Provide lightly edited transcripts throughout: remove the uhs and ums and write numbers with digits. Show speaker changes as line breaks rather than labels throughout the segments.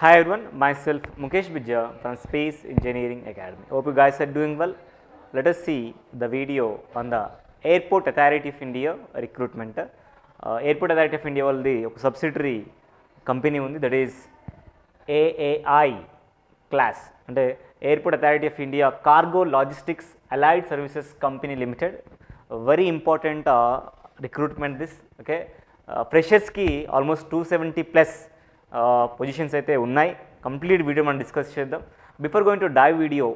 Hi everyone, myself Mukesh Bijja from Space Engineering Academy. Hope you guys are doing well. Let us see the video on the Airport Authority of India recruitment. Airport Authority of India వాళ్ళది ఒక subsidiary company ఉంది, that is AAI CLAS అంటే airport authority of India cargo logistics allied services company limited. Very important recruitment this. Okay, ఫ్రెషర్స్కి almost 270+ positions అయితే ఉన్నాయి. Complete video మనం discuss చేద్దాం. Before going to dive video,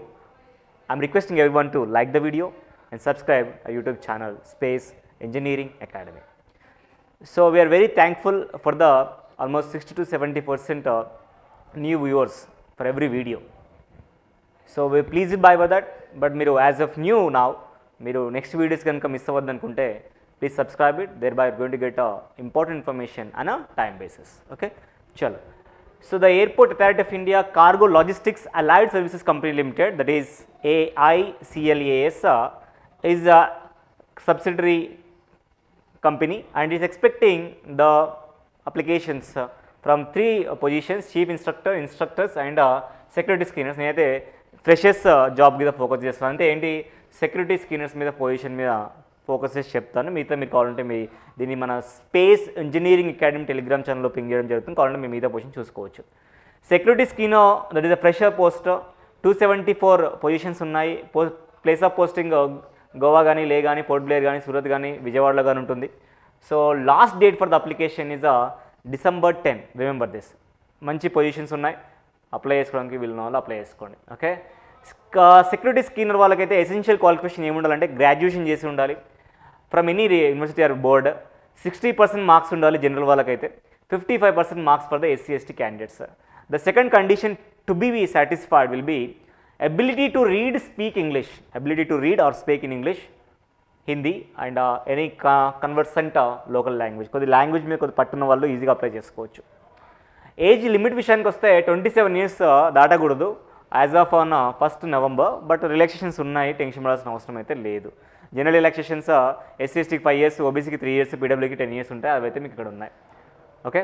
I'm requesting everyone to like the video and subscribe YouTube channel space engineering academy. So we are very thankful for the almost 60 to 70% new viewers for every video. So we are pleased by that. But మీరు as of new now, మీరు next videos కనుక miss అవ్వద్దు అనుకుంటే please subscribe it. There by going to get important information on a time basis. Okay, చలో. So the Airport Authority of India Cargo Logistics Allied Services Company Limited, that is AICLAS, is a subsidiary company and is expecting the applications from 3 positions: chief instructor, instructors and security screeners. నేనైతే freshers job మీద focus చేస్తాను. అంటే ఏంటి, security screeners మీద position మీద focus చేసి చెప్తాను. మిగతా మీరు కావాలంటే దీన్ని మన స్పేస్ ఇంజనీరింగ్ అకాడమీ టెలిగ్రామ్ ఛానల్లో పింగ్ చేయడం జరుగుతుంది. కావాలంటే మీ మిగతా పొజిషన్ చూసుకోవచ్చు. Security screener, that is a fresher post. 274 positions ఉన్నాయి. ప్లేస్ ఆఫ్ పోస్టింగ్ గోవా కానీ, లే కానీ, పోర్ట్ బ్లేర్ కానీ, సూరత్ కానీ, విజయవాడలో కానీ ఉంటుంది. So last date for the application is December 10. Remember this. మంచి పొజిషన్స్ ఉన్నాయి. అప్లై చేసుకోవడానికి వీళ్ళు వాళ్ళు అప్లై చేసుకోండి. ఓకే, సెక్యూరిటీ స్క్రీనర్ వాళ్ళకైతే ఎసెన్షియల్ క్వాలిఫికేషన్ ఏమి ఉండాలంటే గ్రాడ్యుయేషన్ చేసి ఉండాలి from any university or board. 60% marks ఉండాలి జనరల్ వాళ్ళకైతే. 55% marks for the SC/ST candidates. The second condition to be satisfied will be ability to read, speak English, ability to read or speak in English, Hindi and any conversant local language. కొద్ది language మీద కొద్ది పట్టున్న వాళ్ళు ఈజీగా apply చేసుకోవచ్చు. Age limit విషయానికి వస్తే 27 years దాటకూడదు as of on 1st November. But relaxations ఉన్నాయి, టెన్షన్ పడాల్సిన అవసరం అయితే లేదు. జనరల్ రిలాక్సేషన్స్ SC/STకి 5 years, OBCకి 3 years, PWకి 10 years ఉంటాయి. అవైతే మీకు ఇక్కడ ఉన్నాయి. Okay,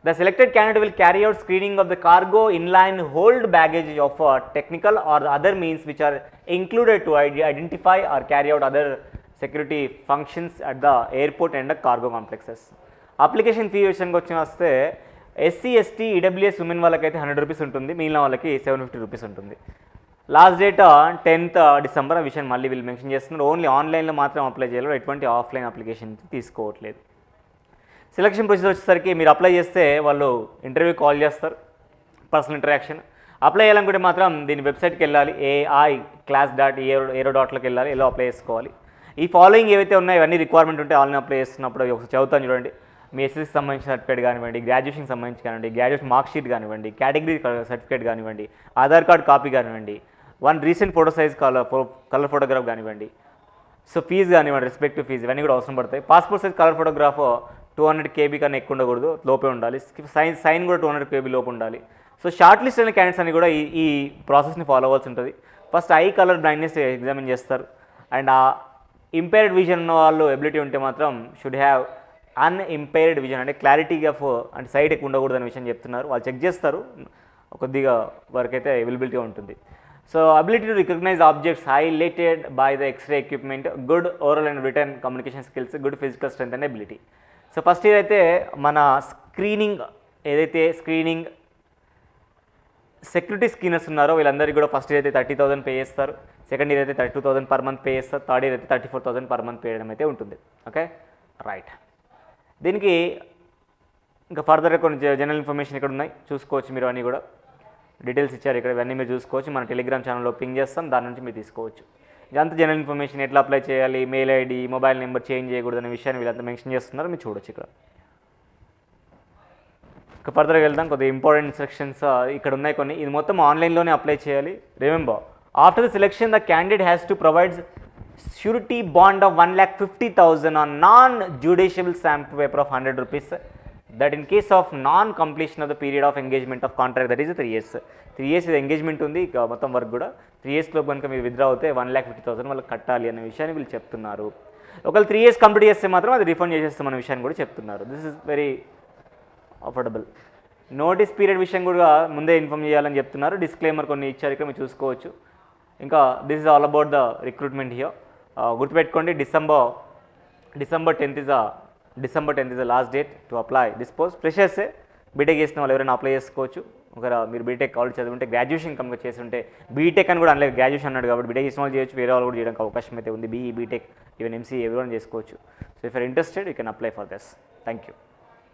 the selected candidate will carry out screening of the cargo, inline hold baggage of technical or other means which are included to identify or carry out other security functions at the airport and the cargo complexes. Application fee విషయానికి వచ్చి వస్తే SC/ST EWS women వాళ్ళకైతే 100 rupees ఉంటుంది, మిగిలిన వాళ్ళకి 750 rupees ఉంటుంది. Last date 10th December. ఆ విషయం మళ్ళీ వీళ్ళు మెన్షన్ చేస్తున్నారు. ఓన్లీ ఆన్లైన్లో మాత్రం అప్లై చేయాలి, ఎటువంటి ఆఫ్లైన్ అప్లికేషన్ తీసుకోవట్లేదు. సెలక్షన్ ప్రొసీజర్ వచ్చేసరికి మీరు అప్లై చేస్తే వాళ్ళు ఇంటర్వ్యూ కాల్ చేస్తారు, పర్సనల్ ఇంటరాక్షన్. అప్లై చేయాలనుకుంటే మాత్రం దీని వెబ్సైట్కి వెళ్ళాలి, ai.class.aero.loకి వెళ్ళాలి, ఎలా అప్లై చేసుకోవాలి. ఈ ఫాలోయింగ్ ఏవైతే ఉన్నాయో ఇవన్నీ రిక్వైర్మెంట్ ఉంటే ఆన్లైన్ అప్లై చేస్తున్నప్పుడు ఒకసారి చదువుతాను చూడండి. మీ SSCకి సంబంధించిన సర్టిఫికేట్ కానివ్వండి, గ్రాడ్యుయేషన్కి సంబంధించి కానివ్వండి, గ్రాడ్యుయేషన్ మార్క్ షీట్ కానివ్వండి, కేటగిరీ సర్టిఫికేట్ కానివ్వండి, ఆధార్ కార్డ్ కాపీ కానివ్వండి, 1 recent photo size colour photograph కానివ్వండి. సో ఫీజు కానివ్వండి, రెస్పెక్టివ్ ఫీజు ఇవన్నీ కూడా అవసరం పడతాయి. Passport size colour photograph 200 KB కన్నా ఎక్కువ ఉండకూడదు, లోపే ఉండాలి. సైన్ కూడా 200 KB లోపు ఉండాలి. సో షార్ట్ లిస్ట్ అయిన క్యాండిడేట్స్ అని కూడా ఈ ప్రాసెస్ని ఫాలో అవ్వాల్సి ఉంటుంది. First I colour blindness examine చేస్తారు. అండ్ ఆ ఇంపైర్డ్ విజన్ ఉన్న వాళ్ళు ఎబిలిటీ ఉంటే మాత్రం షుడ్ హ్యావ్ అన్ఇంపైర్డ్ విజన్, అంటే క్లారిటీ ఆఫ్ అంటే సైట్ ఎక్కువ ఉండకూడదు అనే విషయం చెప్తున్నారు. వాళ్ళు చెక్ చేస్తారు, కొద్దిగా వరకు అయితే అవైలబిలిటీ ఉంటుంది. So ability to recognise objects highlighted by the X ray equipment, good oral and written communication skills, good physical strength and ability. So first year అయితే మన స్క్రీనింగ్ ఏదైతే స్క్రీనింగ్ సెక్యూరిటీ స్క్రీనర్స్ ఉన్నారో వీళ్ళందరికీ కూడా ఫస్ట్ ఇయర్ అయితే 30,000 pay చేస్తారు. Second year అయితే 32,000 per month pay చేస్తారు. థర్డ్ ఇయర్ అయితే 34,000 per month పే చేయడం అయితే ఉంటుంది. Okay, right. దీనికి ఇంకా ఫర్దర్గా కొన్ని జనరల్ ఇన్ఫర్మేషన్ ఇక్కడ ఉన్నాయి, చూసుకోవచ్చు. మీరు అన్నీ కూడా డీటెయిల్స్ ఇచ్చారు ఇక్కడ, ఇవన్నీ మీరు చూసుకోవచ్చు. మన టెలిగ్రామ్ ఛానల్లో పింగ్ చేస్తాం, దాని నుంచి మీరు తీసుకోవచ్చు. ఇదంతా జనరల్ ఇన్ఫర్మేషన్, ఎట్లా అప్లై చేయాలి, mail ID, mobile number change చేయకూడదు అనే విషయాన్ని వీళ్ళంతా మెన్షన్ చేస్తున్నారు, మీరు చూడొచ్చు ఇక్కడ. ఇక ఫర్దర్గా వెళ్దాం. కొద్దిగా ఇంపార్టెంట్ సెక్షన్స్ ఇక్కడ ఉన్నాయి కొన్ని. ఇది మొత్తం ఆన్లైన్లోనే అప్లై చేయాలి. Remember, after the selection the candidate has to provide surety bond of 1,50,000 on non judicial stamp paper of 100 rupees. That in case of non completion of the period of engagement of contract, that is 3 years. 3 years ఇది engagement ఉంది, ఇక మొత్తం work కూడా 3 yearsలో కనుక మీరు withdraw అవుతే 1,50,000 వాళ్ళకి కట్టాలి అనే విషయాన్ని వీళ్ళు చెప్తున్నారు. ఒకవేళ 3 years కంప్లీట్ చేస్తే మాత్రం అది రిఫండ్ చేసేస్తాం అనే విషయాన్ని కూడా చెప్తున్నారు. This is very affordable. Notice period విషయం కూడా ముందే ఇన్ఫామ్ చేయాలని చెప్తున్నారు. డిస్క్లైమర్ కొన్ని ఇచ్చారు ఇక్కడ మీరు చూసుకోవచ్చు. ఇంకా this is all about the recruitment here. గుర్తుపెట్టుకోండి December 10th is the last date to apply this post. ఫ్రెషర్సే బీటెక్ చేసిన వాళ్ళు ఎవరైనా అప్లై చేసుకోవచ్చు. ఒకవేళ మీరు బీటెక్ కాలేజ్ చదువుంటే గ్రాడ్యుయేషన్ కనుక చేసి ఉంటే బీటెక్ అని కూడా అనలేదు, గ్రాడ్యుయేషన్ అన్నాడు కాబట్టి బీటెక్ చేసిన వాళ్ళు చేయొచ్చు, వేరే వాళ్ళు కూడా చేయడానికి అవకాశం అయితే ఉంది. బీఈ బీటెక్ ఈవెన్ ఎంసీ ఎవరైనా చేసుకోవచ్చు. So if you're interested you can apply for this. Thank you.